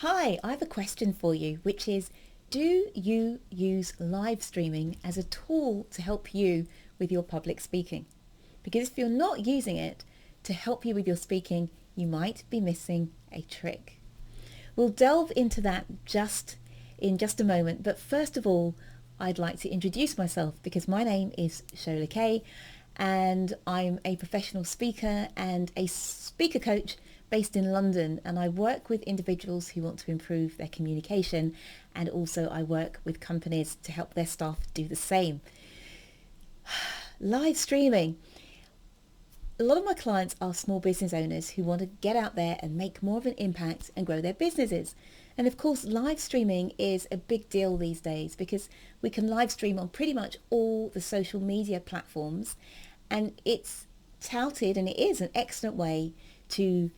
Hi, I have a question for you, which is, do you use live streaming as a tool to help you with your public speaking? Because if you're not using it to help you with your speaking, you might be missing a trick. We'll delve into that in just a moment, but first of all, I'd like to introduce myself because my name is Shola Kaye and I'm a professional speaker and a speaker coach based in London, and I work with individuals who want to improve their communication, and also I work with companies to help their staff do the same. Live streaming. A lot of my clients are small business owners who want to get out there and make more of an impact and grow their businesses. And of course, live streaming is a big deal these days because we can live stream on pretty much all the social media platforms, and it's touted and it is an excellent way to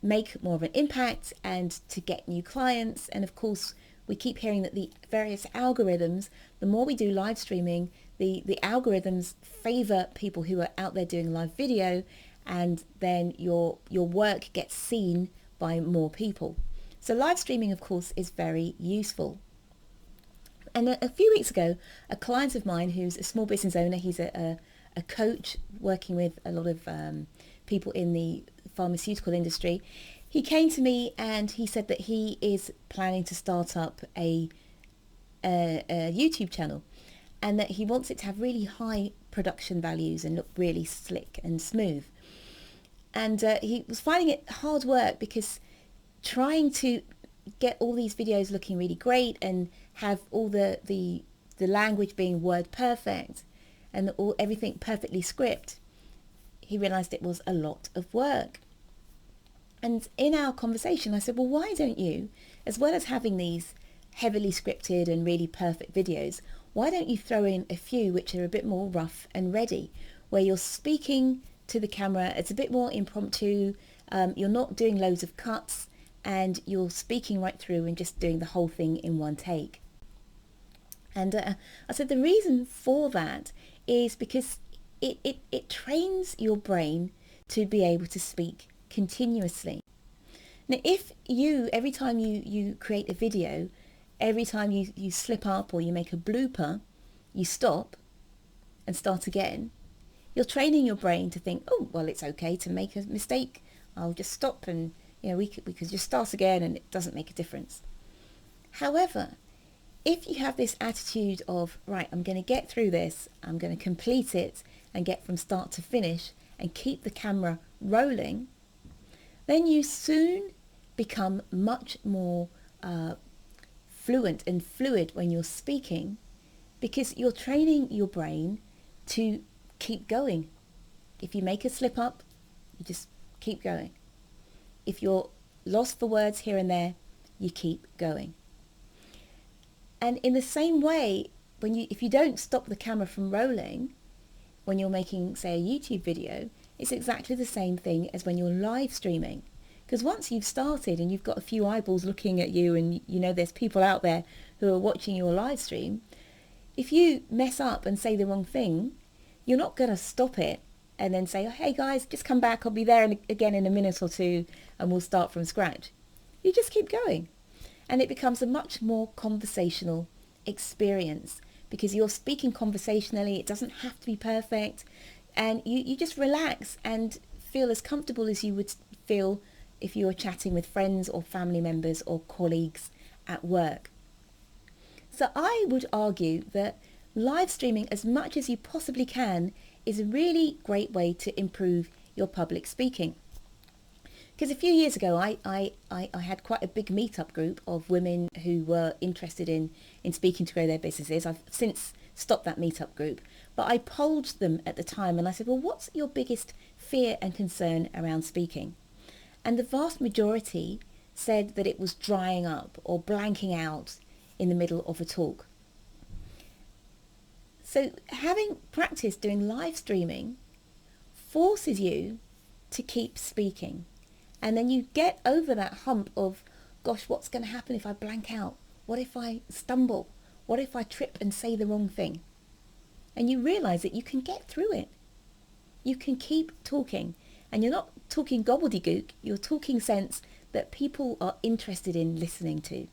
make more of an impact and to get new clients. And of course, we keep hearing that the various algorithms, the more we do live streaming, the algorithms favor people who are out there doing live video, and then your work gets seen by more people. So live streaming, of course, is very useful. And a few weeks ago, a client of mine who's a small business owner, he's a coach working with a lot of people in the pharmaceutical industry, he came to me and he said that he is planning to start up a YouTube channel, and that he wants it to have really high production values and look really slick and smooth. And he was finding it hard work because trying to get all these videos looking really great and have all the language being word perfect and everything perfectly script, he realized it was a lot of work. And in our conversation, I said, well, why don't you, as well as having these heavily scripted and really perfect videos, why don't you throw in a few which are a bit more rough and ready, where you're speaking to the camera, it's a bit more impromptu, you're not doing loads of cuts, and you're speaking right through and just doing the whole thing in one take. And I said the reason for that is because it trains your brain to be able to speak continuously. Now, if you, every time you create a video, every time you slip up or you make a blooper, you stop and start again, you're training your brain to think, oh, well, it's okay to make a mistake. I'll just stop and, we could just start again and it doesn't make a difference. However, if you have this attitude of, right, I'm going to get through this, I'm going to complete it and get from start to finish and keep the camera rolling, then you soon become much more fluent and fluid when you're speaking, because you're training your brain to keep going. If you make a slip up, you just keep going. If you're lost for words here and there, you keep going. And in the same way, if you don't stop the camera from rolling when you're making, say, a YouTube video, it's exactly the same thing as when you're live streaming. Because once you've started and you've got a few eyeballs looking at you and there's people out there who are watching your live stream, if you mess up and say the wrong thing, you're not going to stop it and then say, oh, hey guys, just come back, I'll be there again in a minute or two and we'll start from scratch. You just keep going. And it becomes a much more conversational experience because you're speaking conversationally. It doesn't have to be perfect. And you just relax and feel as comfortable as you would feel if you were chatting with friends or family members or colleagues at work. So I would argue that live streaming, as much as you possibly can, is a really great way to improve your public speaking. Because a few years ago, I had quite a big meetup group of women who were interested in speaking to grow their businesses. I've since stopped that meetup group, but I polled them at the time and I said, well, what's your biggest fear and concern around speaking? And the vast majority said that it was drying up or blanking out in the middle of a talk. So having practiced doing live streaming forces you to keep speaking. And then you get over that hump of, gosh, what's going to happen if I blank out? What if I stumble? What if I trip and say the wrong thing? And you realize that you can get through it. You can keep talking. And you're not talking gobbledygook, you're talking sense that people are interested in listening to.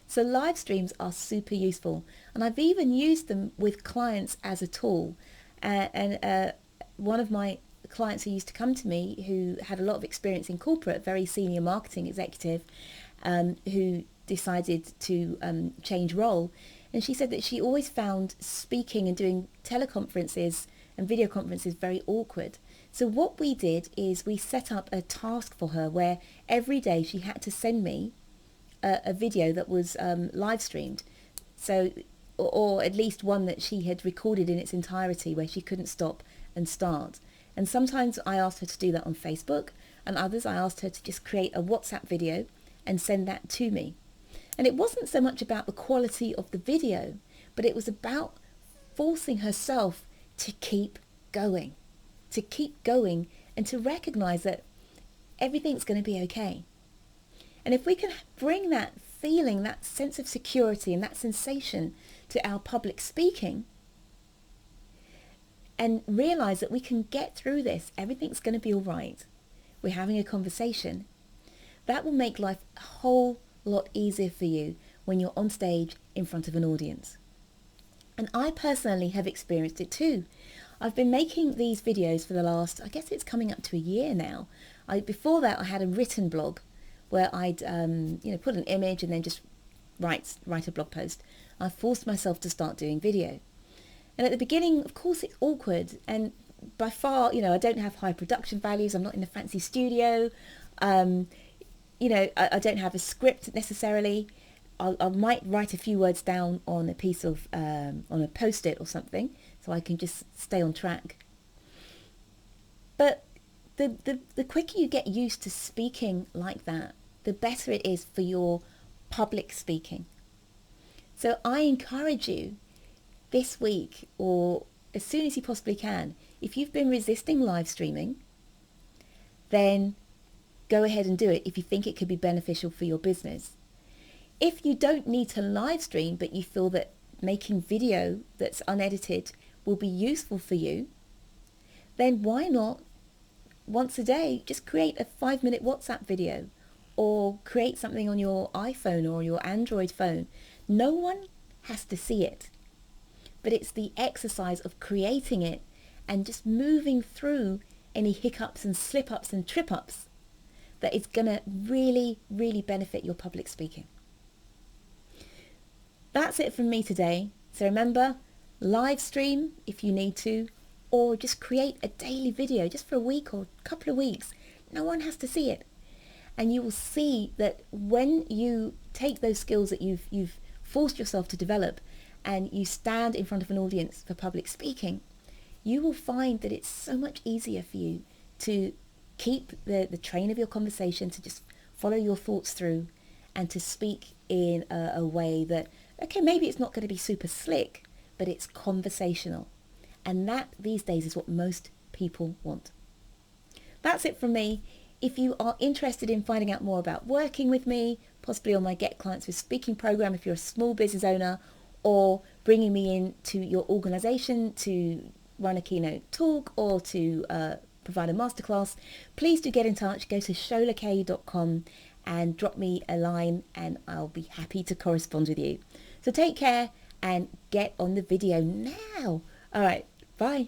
So live streams are super useful, and I've even used them with clients as a tool. One of my clients who used to come to me, who had a lot of experience in corporate, very senior marketing executive, who decided to change role, and she said that she always found speaking and doing teleconferences and video conferences very awkward. So what we did is we set up a task for her where every day she had to send me a video that was live streamed, so or at least one that she had recorded in its entirety where she couldn't stop and start. And sometimes I asked her to do that on Facebook, and others I asked her to just create a WhatsApp video and send that to me. And it wasn't so much about the quality of the video, but it was about forcing herself to keep going and to recognize that everything's going to be okay. And if we can bring that feeling, that sense of security and that sensation to our public speaking and realize that we can get through this, everything's going to be all right, we're having a conversation, that will make life a whole lot easier for you when you're on stage in front of an audience. And I personally have experienced it too. I've been making these videos for the last, I guess it's coming up to a year now. Before that I had a written blog where I'd put an image and then just write a blog post. I forced myself to start doing video. And at the beginning, of course, it's awkward. And by far, I don't have high production values. I'm not in a fancy studio. I don't have a script necessarily. I might write a few words down on a piece of, on a post-it or something, so I can just stay on track. But the quicker you get used to speaking like that, the better it is for your public speaking. So I encourage you this week, or as soon as you possibly can, if you've been resisting live streaming, then go ahead and do it if you think it could be beneficial for your business. If you don't need to live stream, but you feel that making video that's unedited will be useful for you, then why not once a day just create a 5-minute WhatsApp video, or create something on your iPhone or your Android phone. No one has to see it, but it's the exercise of creating it and just moving through any hiccups and slip-ups and trip-ups that is going to really, really benefit your public speaking. That's it from me today. So remember, live stream if you need to, or just create a daily video just for a week or a couple of weeks. No one has to see it. And you will see that when you take those skills that you've forced yourself to develop and you stand in front of an audience for public speaking, you will find that it's so much easier for you to keep the train of your conversation, to just follow your thoughts through and to speak in a way that, okay, maybe it's not going to be super slick, but it's conversational. And that these days is what most people want. That's it from me. If you are interested in finding out more about working with me, possibly on my Get Clients with Speaking program, if you're a small business owner, or bringing me into your organization to run a keynote talk or to provide a masterclass, please do get in touch. Go to sholakaye.com and drop me a line and I'll be happy to correspond with you. So take care and get on the video now. All right, bye.